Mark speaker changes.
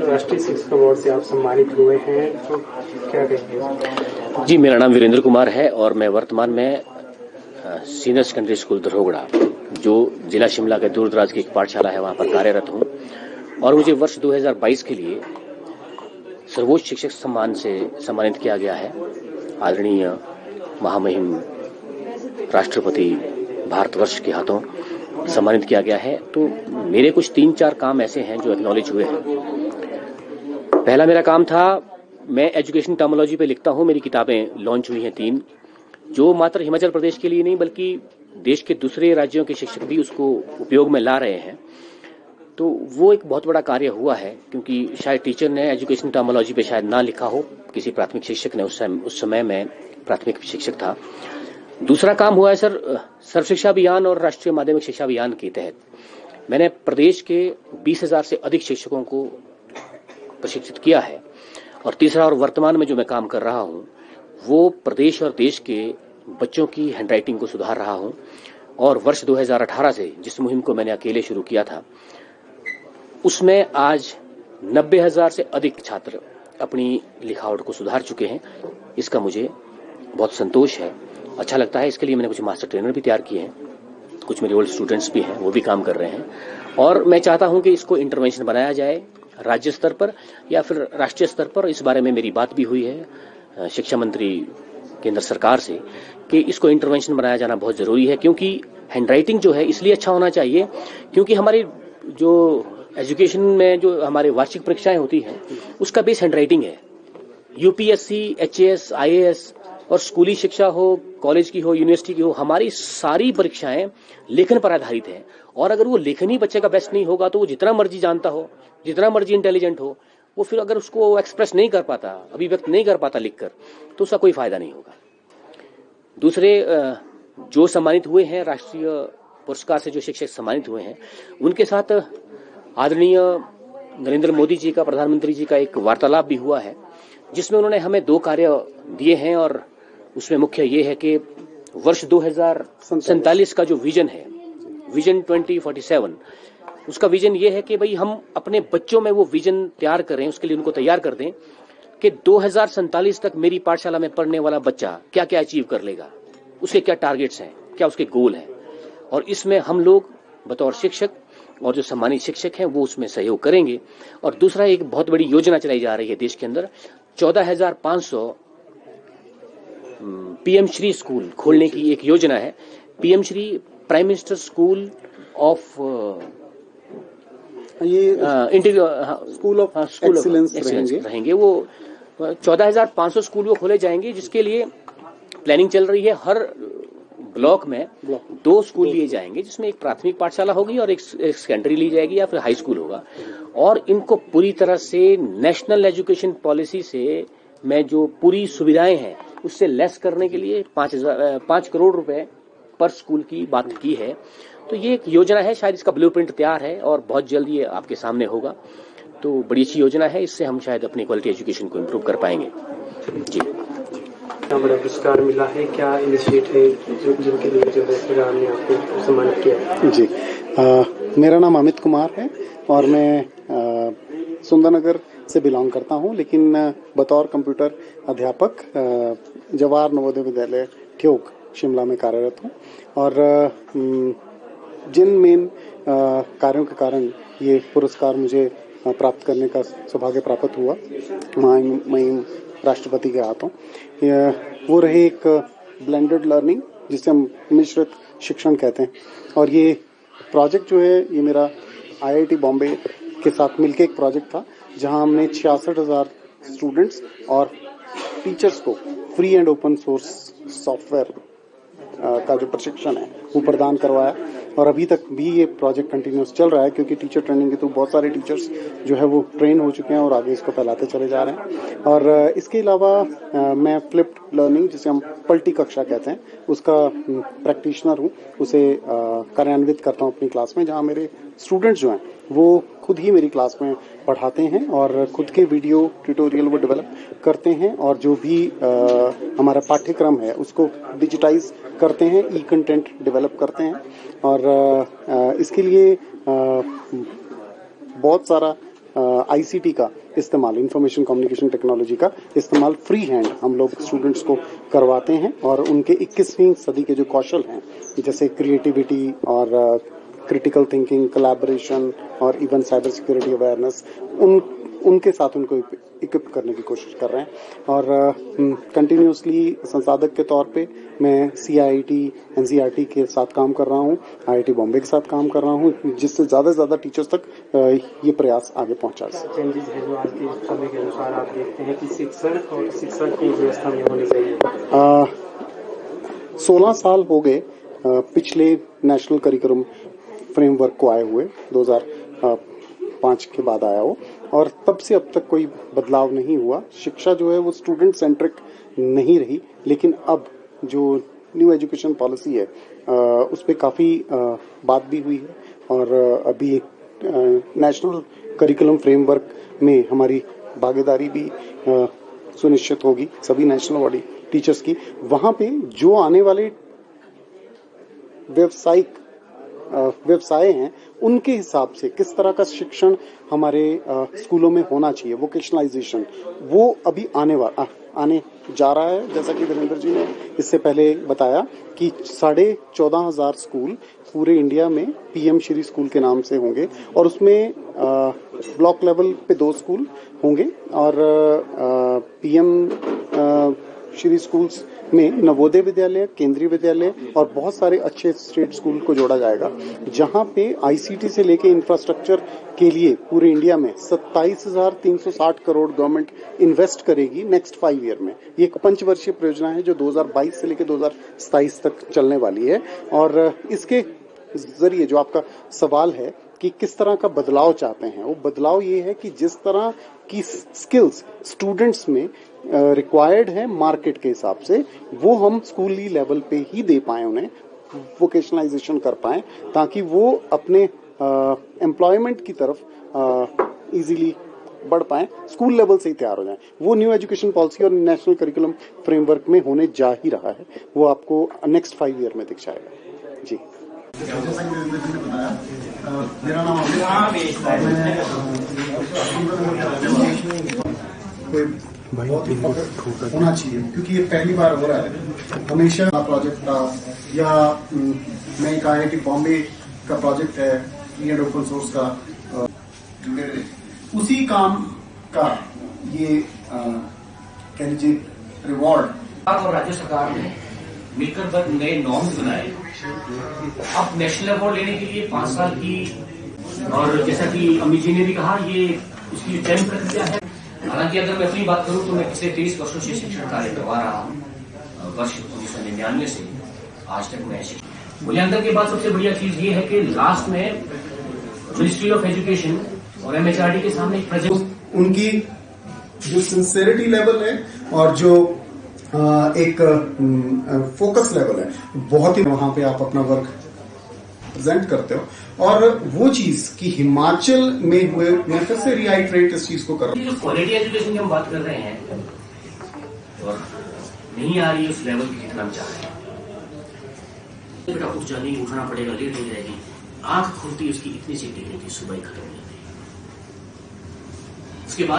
Speaker 1: राष्ट्रीय शिक्षक अवार्ड से आप सम्मानित हुए हैं, तो क्या कहेंगे?
Speaker 2: जी, मेरा नाम वीरेंद्र कुमार है और मैं वर्तमान में सीनियर सेकेंडरी स्कूल दरोगड़ा, जो जिला शिमला के दूर दराज की एक पाठशाला है, वहां पर कार्यरत हूं। और मुझे वर्ष 2022 के लिए सर्वोच्च शिक्षक सम्मान से सम्मानित किया गया है। आदरणीय महामहिम राष्ट्रपति भारतवर्ष के हाथों सम्मानित किया गया है। तो मेरे कुछ 3-4 काम ऐसे हैं जो एक्नॉलेज हुए हैं। पहला मेरा काम था, मैं एजुकेशन टर्मिनोलॉजी पे लिखता हूं। मेरी किताबें लॉन्च हुई हैं 3, जो मात्र हिमाचल प्रदेश के लिए नहीं बल्कि देश के दूसरे राज्यों के शिक्षक भी उसको उपयोग में ला रहे हैं। तो वो एक बहुत बड़ा कार्य हुआ है, क्योंकि शायद टीचर ने एजुकेशन टर्मिनोलॉजी पे शायद ना लिखा हो, किसी प्राथमिक शिक्षक ने। उस समय मैं प्राथमिक शिक्षक था। दूसरा काम हुआ है सर्व शिक्षा अभियान और राष्ट्रीय माध्यमिक शिक्षा अभियान के तहत मैंने प्रदेश के 20,000 से अधिक शिक्षकों को प्रशिक्षित किया है। और तीसरा और वर्तमान में जो मैं काम कर रहा हूं, वो प्रदेश और देश के बच्चों की हैंडराइटिंग को सुधार रहा हूं। और वर्ष 2018 से जिस मुहिम को मैंने अकेले शुरू किया था, उसमें आज 90,000 से अधिक छात्र अपनी लिखावट को सुधार चुके हैं। इसका मुझे बहुत संतोष है, अच्छा लगता है। इसके लिए मैंने कुछ मास्टर ट्रेनर भी तैयार किए हैं, कुछ मेरे ओल्ड स्टूडेंट्स भी हैं, वो भी काम कर रहे हैं। और मैं चाहता हूं कि इसको इंटरवेंशन बनाया जाए राज्य स्तर पर या फिर राष्ट्रीय स्तर पर। इस बारे में मेरी बात भी हुई है शिक्षा मंत्री केंद्र सरकार से कि इसको इंटरवेंशन बनाया जाना बहुत जरूरी है। क्योंकि हैंडराइटिंग जो है इसलिए अच्छा होना चाहिए क्योंकि हमारी जो एजुकेशन में जो हमारे वार्षिक परीक्षाएं होती हैं, उसका बेस हैंडराइटिंग है। यूपीएससी, एचएएस, आईएएस और स्कूली शिक्षा हो, कॉलेज की हो, यूनिवर्सिटी की हो, हमारी सारी परीक्षाएं लेखन पर आधारित है। और अगर वो लेखन ही बच्चे का बेस्ट नहीं होगा, तो वो जितना मर्जी जानता हो, जितना मर्जी इंटेलिजेंट हो, वो फिर अगर उसको एक्सप्रेस नहीं कर पाता, अभिव्यक्त नहीं कर पाता लिखकर, तो उसका कोई फायदा नहीं होगा। दूसरे जो सम्मानित हुए हैं, राष्ट्रीय पुरस्कार से जो शिक्षक सम्मानित हुए हैं, उनके साथ आदरणीय नरेंद्र मोदी जी का, प्रधानमंत्री जी का एक वार्तालाप भी हुआ है, जिसमें उन्होंने हमें 2 कार्य दिए हैं। और उसमें मुख्य ये है कि वर्ष 2047 का जो विजन है, विजन 2047, उसका विजन ये है कि भाई हम अपने बच्चों में वो विजन तैयार करें, उसके लिए उनको तैयार कर दें कि 2047 तक मेरी पाठशाला में पढ़ने वाला बच्चा क्या क्या अचीव कर लेगा, उसके क्या टारगेट्स हैं, क्या उसके गोल हैं। और इसमें हम लोग बतौर शिक्षक और जो सम्मानित शिक्षक हैं वो उसमें सहयोग करेंगे। और दूसरा, एक बहुत बड़ी योजना चलाई जा रही है देश के अंदर, 14,500 पीएम श्री स्कूल खोलने की एक योजना है। PM Shri prime minister school of school of excellence रहेंगे। वो 14,500 स्कूल वो खोले जाएंगे, जिसके लिए प्लानिंग चल रही है। हर ब्लॉक में 2 स्कूल लिए जाएंगे, जिसमें एक प्राथमिक पाठशाला होगी और एक सेकेंडरी ली जाएगी या फिर हाई स्कूल होगा। और इनको पूरी तरह से नेशनल एजुकेशन पॉलिसी से में जो पूरी सुविधाएं हैं उससे लेस करने के लिए 5 करोड़ रुपए पर स्कूल की बात की है। तो ये एक योजना है, शायद इसका ब्लूप्रिंट तैयार है और बहुत जल्द ये आपके सामने होगा। तो बड़ी अच्छी योजना है, इससे हम शायद अपनी क्वालिटी एजुकेशन को इम्प्रूव कर पाएंगे। जी,
Speaker 1: इतना बड़ा पुरस्कार मिला है, क्या इनिशिएट है जिनके लिए जो है सरकार ने आपको सम्मानित किया?
Speaker 3: जी, मेरा नाम अमित कुमार है और मैं सुंदरनगर से बिलोंग करता हूं, लेकिन बतौर कंप्यूटर अध्यापक जवाहर नवोदय विद्यालय ठियोग शिमला में कार्यरत हूं। और जिन मेन कार्यों के कारण ये पुरस्कार मुझे प्राप्त करने का सौभाग्य प्राप्त हुआ महामहिम राष्ट्रपति के हाथों, वो रहे एक ब्लेंडेड लर्निंग, जिसे हम मिश्रित शिक्षण कहते हैं। और ये प्रोजेक्ट जो है, ये मेरा आईआईटी बॉम्बे के साथ मिलकर एक प्रोजेक्ट था, जहां हमने 66,000 स्टूडेंट्स और टीचर्स को free and open source software का जो प्रशिक्षण है वो प्रदान करवाया। और अभी तक भी ये प्रोजेक्ट कंटिन्यूस चल रहा है, क्योंकि टीचर ट्रेनिंग के थ्रू बहुत सारे टीचर्स जो है वो ट्रेन हो चुके हैं और आगे इसको फैलाते चले जा रहे हैं। और इसके अलावा मैं फ्लिप्ड लर्निंग, जिसे हम पलटी कक्षा कहते हैं, उसका प्रैक्टिशनर हूँ। उसे कार्यान्वित करता हूँ अपनी क्लास में, जहाँ मेरे स्टूडेंट्स जो हैं वो खुद ही मेरी क्लास में पढ़ाते हैं और खुद के वीडियो ट्यूटोरियल वो डेवलप करते हैं। और जो भी हमारा पाठ्यक्रम है उसको डिजिटाइज करते हैं, ई कंटेंट डेवलप करते हैं। और इसके लिए बहुत सारा ICT का इस्तेमाल, इंफॉर्मेशन कम्युनिकेशन टेक्नोलॉजी का इस्तेमाल फ्री हैंड हम लोग स्टूडेंट्स को करवाते हैं और उनके 21वीं सदी के जो कौशल हैं जैसे क्रिएटिविटी और क्रिटिकल थिंकिंग, कोलैबोरेशन और इवन साइबर सिक्योरिटी अवेयरनेस उनके साथ उनको इक्विप करने की कोशिश कर रहे हैं। और कंटिन्यूसली संसाधक के तौर पे मैं CIIT NCERT के साथ काम कर रहा हूँ, IIT बॉम्बे के साथ काम कर रहा हूँ, जिससे ज्यादा से ज्यादा टीचर्स तक ये प्रयास आगे पहुंचा सके।
Speaker 1: चेंजेस है जो आज के समय के अनुसार आप देखते हैं कि शिक्षण और शिक्षा की व्यवस्था में होनी चाहिए।
Speaker 3: 16 साल हो गए पिछले नेशनल करिकुलम फ्रेमवर्क को आए हुए, 2005 के बाद आया हो, और तब से अब तक कोई बदलाव नहीं हुआ। शिक्षा जो है वो स्टूडेंट सेंट्रिक नहीं रही, लेकिन अब जो न्यू एजुकेशन पॉलिसी है उस पर काफी बात भी हुई है और अभी नेशनल करिकुलम फ्रेमवर्क में हमारी भागीदारी भी सुनिश्चित होगी सभी नेशनल बॉडी टीचर्स की। वहां पे जो आने वाले व्यवसाय हैं उनके हिसाब से किस तरह का शिक्षण हमारे स्कूलों में होना चाहिए, वोकेशनलाइजेशन, वो अभी आने जा रहा है। जैसा कि वीरेंद्र जी ने इससे पहले बताया कि 14,500 स्कूल पूरे इंडिया में PM श्री स्कूल के नाम से होंगे और उसमें ब्लॉक लेवल पे 2 स्कूल होंगे और PM श्री स्कूल्स में नवोदय विद्यालय, केंद्रीय विद्यालय और बहुत सारे अच्छे स्टेट स्कूल को जोड़ा जाएगा, जहां पे ICT से लेके इंफ्रास्ट्रक्चर के लिए पूरे इंडिया में 27,360 करोड़ गवर्नमेंट इन्वेस्ट करेगी नेक्स्ट 5 ईयर में। ये एक पंचवर्षीय परियोजना है जो 2022 से लेके 2027 तक चलने वाली है और इसके जरिए जो आपका सवाल है कि किस तरह का बदलाव चाहते हैं, वो बदलाव ये है कि जिस तरह की स्किल्स स्टूडेंट्स में रिक्वायर्ड है मार्केट के हिसाब से, वो हम स्कूली लेवल पे ही दे पाए, उन्हें वोकेशनलाइजेशन कर पाए, ताकि वो अपने एम्प्लॉयमेंट की तरफ इजीली बढ़ पाए, स्कूल लेवल से ही तैयार हो जाए। वो न्यू एजुकेशन पॉलिसी और नेशनल करिकुलम फ्रेमवर्क में होने जा ही रहा है, वो आपको नेक्स्ट 5 ईयर में दिख जाएगा। जी,
Speaker 4: जैसा कि मैंने बताया, मेरा नाम बहुत ही होना चाहिए क्योंकि ये पहली बार हो रहा है। हमेशा प्रोजेक्ट था या मैं एक IIT बॉम्बे का प्रोजेक्ट है इंडियन ओपन सोर्स का, उसी काम का ये कह लीजिए रिवॉर्ड।
Speaker 2: और राज्य सरकार ने मिलकर नए नॉर्म्स बनाए। अब नेशनल अवार्ड लेने के लिए 5 साल की, और जैसा कि अमित जी ने भी कहा, ये उसकी चयन प्रक्रिया है। हालांकि अगर मैं अपनी बात करूं तो मैं पिछले 23 वर्षों से शिक्षण कार्य करवा रहा हूं। वर्ष 1999 से आज तक मैं मूल्यांकन के बाद सबसे बढ़िया चीज ये है कि लास्ट में मिनिस्ट्री ऑफ एजुकेशन और MHRD के सामने एक प्रेजेंट,
Speaker 4: उनकी जो सिंसेरिटी लेवल है और जो एक फोकस लेवल है, बहुत ही वहां पे आप अपना वर्क प्रेजेंट करते हो। और वो चीज कि हिमाचल में हुए, मैं फिर से रिआइट्रेट इस चीज को कर रहा हूँ,
Speaker 2: जो क्वालिटी एजुकेशन की हम बात कर रहे हैं और नहीं आ रही है उस लेवल की जितना हम चाह रहे हैं। बेटा उठ जाने, उठना पड़ेगा, लेट हो जाएगी, आंख खुलती उसकी इतनी सी डिग्री की सुबह खत्म हो जाती है।